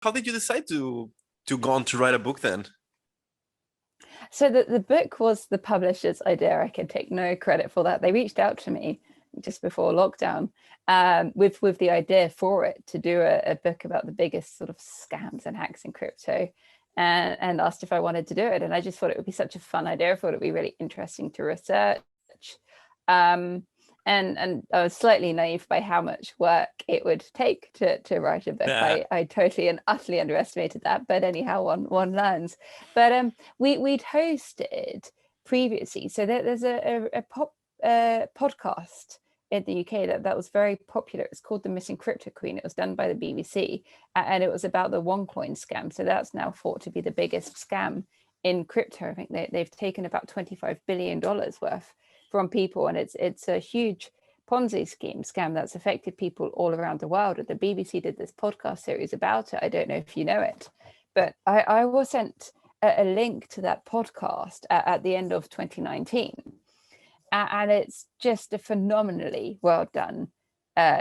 how did you decide to go on to write a book then? So the book was the publisher's idea. I can take no credit for that. They reached out to me just before lockdown with the idea for it, to do a book about the biggest sort of scams and hacks in crypto, and asked if I wanted to do it. And I just thought it would be such a fun idea. I thought it would be really interesting to research. And I was slightly naive by how much work it would take to write a book. Yeah. I totally and utterly underestimated that. But anyhow, one learns. But we'd hosted previously. So there's a podcast in the UK that was very popular. It was called The Missing Crypto Queen. It was done by the BBC, and it was about the OneCoin scam. So that's now thought to be the biggest scam in crypto. I think they've taken about $25 billion worth from people, and it's a huge Ponzi scam that's affected people all around the world. And the BBC did this podcast series about it. I don't know if you know it, but I was sent a link to that podcast at the end of 2019. And it's just a phenomenally well done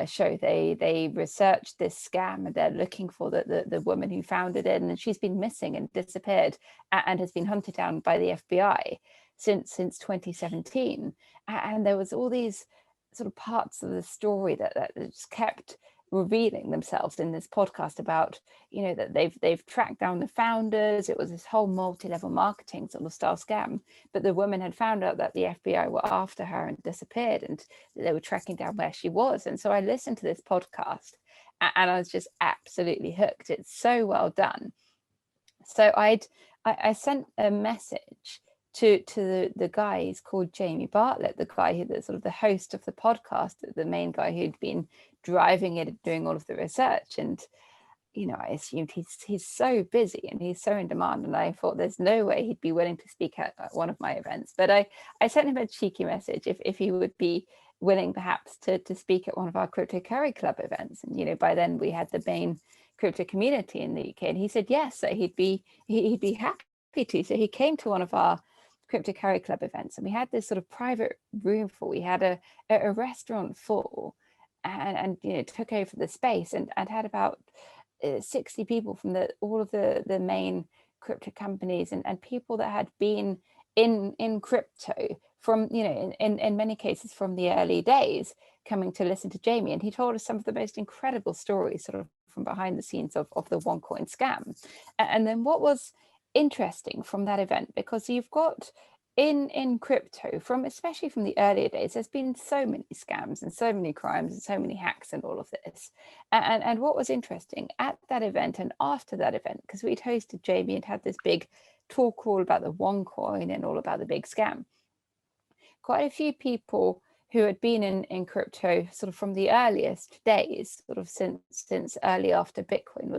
show. They researched this scam, and they're looking for the woman who founded it, and she's been missing and disappeared and has been hunted down by the FBI since 2017. And there was all these sort of parts of the story that just kept revealing themselves in this podcast about, that they've tracked down the founders. It was this whole multi-level marketing sort of style scam, but the woman had found out that the FBI were after her and disappeared, and they were tracking down where she was. And so I listened to this podcast, and I was just absolutely hooked. It's so well done. So I sent a message to the guy. He's called Jamie Bartlett, the guy who, the sort of the host of the podcast, the main guy who'd been driving it, doing all of the research. And I assumed he's so busy and he's so in demand, and I thought there's no way he'd be willing to speak at one of my events. But I sent him a cheeky message if he would be willing perhaps to speak at one of our Crypto Curry Club events. And by then we had the main crypto community in the UK, and he said yes, that he'd be happy to. So he came to one of our Crypto Curry Club events, and we had this sort of private room full. We had a restaurant full, and took over the space, and had about 60 people from all of the main crypto companies, and people that had been in crypto from, in many cases from the early days, coming to listen to Jamie. And he told us some of the most incredible stories sort of from behind the scenes of the OneCoin scam. And then what was interesting from that event, because you've got in crypto, especially from the earlier days, there's been so many scams and so many crimes and so many hacks and all of this. And what was interesting at that event and after that event, because we'd hosted Jamie and had this big talk all about the OneCoin and all about the big scam, quite a few people who had been in crypto sort of from the earliest days, sort of since early after Bitcoin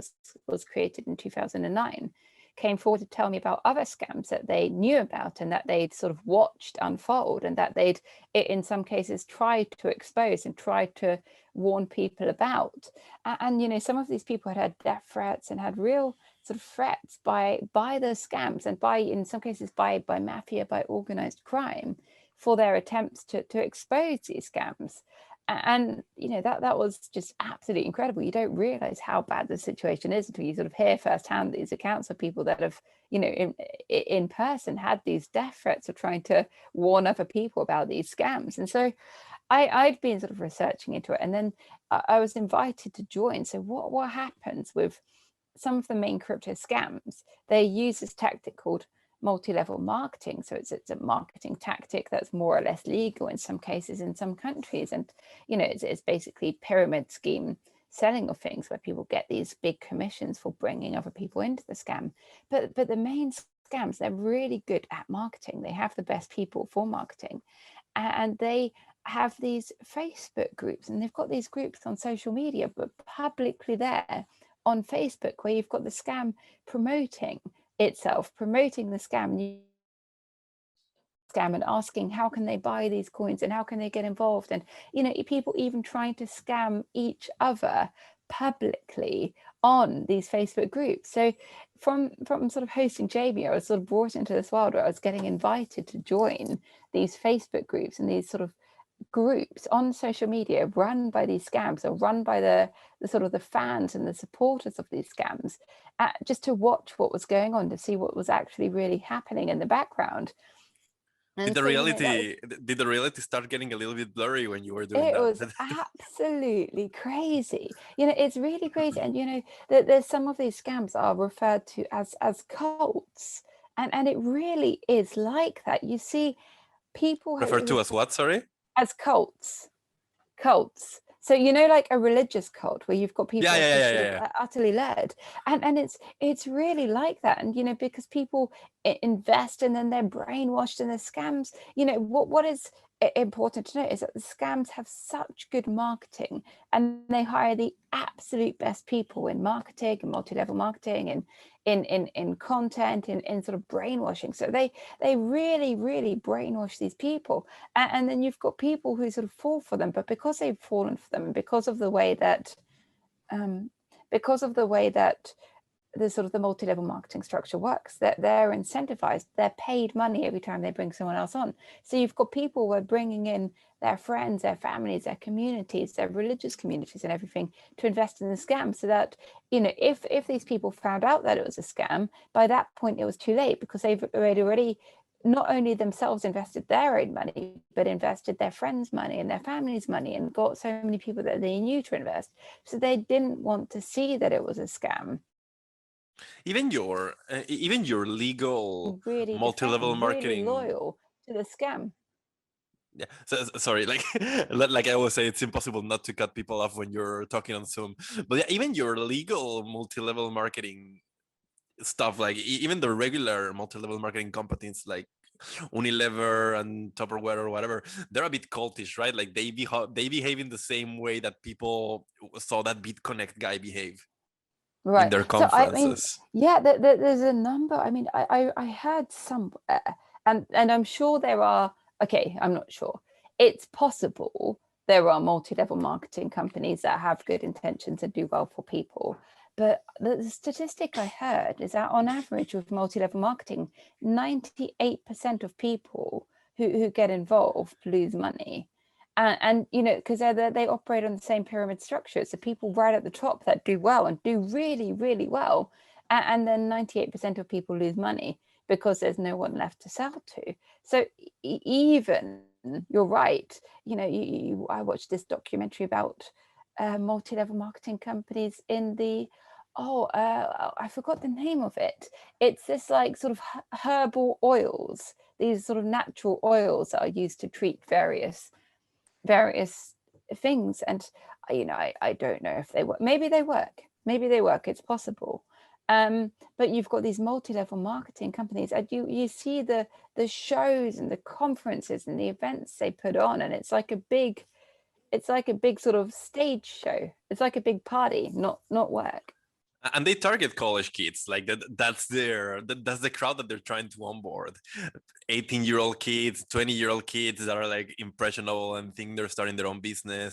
was created in 2009, came forward to tell me about other scams that they knew about and that they'd sort of watched unfold, and that they'd in some cases tried to expose and tried to warn people about. And some of these people had death threats and had real sort of threats by the scams, and in some cases by mafia, by organized crime, for their attempts to expose these scams. And that was just absolutely incredible. You don't realize how bad the situation is until you sort of hear firsthand these accounts of people that have, in person had these death threats of trying to warn other people about these scams. And so I'd been sort of researching into it, and then I was invited to join. So what happens with some of the main crypto scams? They use this tactic called multi-level marketing. So it's a marketing tactic that's more or less legal in some cases in some countries, and it's basically pyramid scheme selling of things where people get these big commissions for bringing other people into the scam. But the main scams, they're really good at marketing. They have the best people for marketing, and they have these Facebook groups, and they've got these groups on social media, but publicly there on Facebook, where you've got the scam promoting itself, promoting the scam and asking how can they buy these coins and how can they get involved, and people even trying to scam each other publicly on these Facebook groups. So from sort of hosting Jamie, I was sort of brought into this world where I was getting invited to join these Facebook groups and these sort of groups on social media run by these scams, or run by the sort of the fans and the supporters of these scams, just to watch what was going on, to see what was actually really happening in the background. And so, Did the reality start getting a little bit blurry when you were doing it that? was absolutely crazy. It's really crazy. And there's some of these scams are referred to as cults, and it really is like that. You see people Referred to as what? Sorry. as cults. So like a religious cult where you've got people just sort of utterly led, and it's really like that. And because people invest and then they're brainwashed, and the scams, what is important to note is that the scams have such good marketing, and they hire the absolute best people in marketing and multi-level marketing, and in content, in sort of brainwashing. So they really brainwash these people, and then you've got people who sort of fall for them, but because they've fallen for them, and because of the way that the sort of the multi-level marketing structure works, that they're incentivized, they're paid money every time they bring someone else on. So you've got people who are bringing in their friends, their families, their communities, their religious communities and everything to invest in the scam, so that if these people found out that it was a scam, by that point it was too late, because they've already not only themselves invested their own money, but invested their friends' money and their family's money, and got so many people that they knew to invest. So they didn't want to see that it was a scam. Even your legal Really multi-level defend, really marketing. loyal to the scam. Yeah, so, sorry, like I always say, it's impossible not to cut people off when you're talking on Zoom. But yeah, even your legal multi-level marketing stuff, like even the regular multi-level marketing companies like Unilever and Tupperware or whatever, they're a bit cultish, right? Like they behave in the same way that people saw that BitConnect guy behave in Right. their So I mean, conferences. yeah, there's a number. I mean, I heard somewhere, and I'm sure there are. Okay, I'm not sure. It's possible there are multi-level marketing companies that have good intentions and do well for people. But the statistic I heard is that on average with multi-level marketing, 98% of people who get involved lose money. And because they operate on the same pyramid structure. So people right at the top that do well and do really well, and then 98% of people lose money because there's no one left to sell to. So even, you're right, I watched this documentary about multi-level marketing companies in the I forgot the name of it. It's this like sort of herbal oils, these sort of natural oils that are used to treat various things. And I don't know if they work. Maybe they work, it's possible. But you've got these multi-level marketing companies, and you see the shows and the conferences and the events they put on, and it's like a big sort of stage show. It's like a big party, not work. And they target college kids, like that's the crowd that they're trying to onboard. 18-year-old kids, 20-year-old kids that are like impressionable and think they're starting their own business.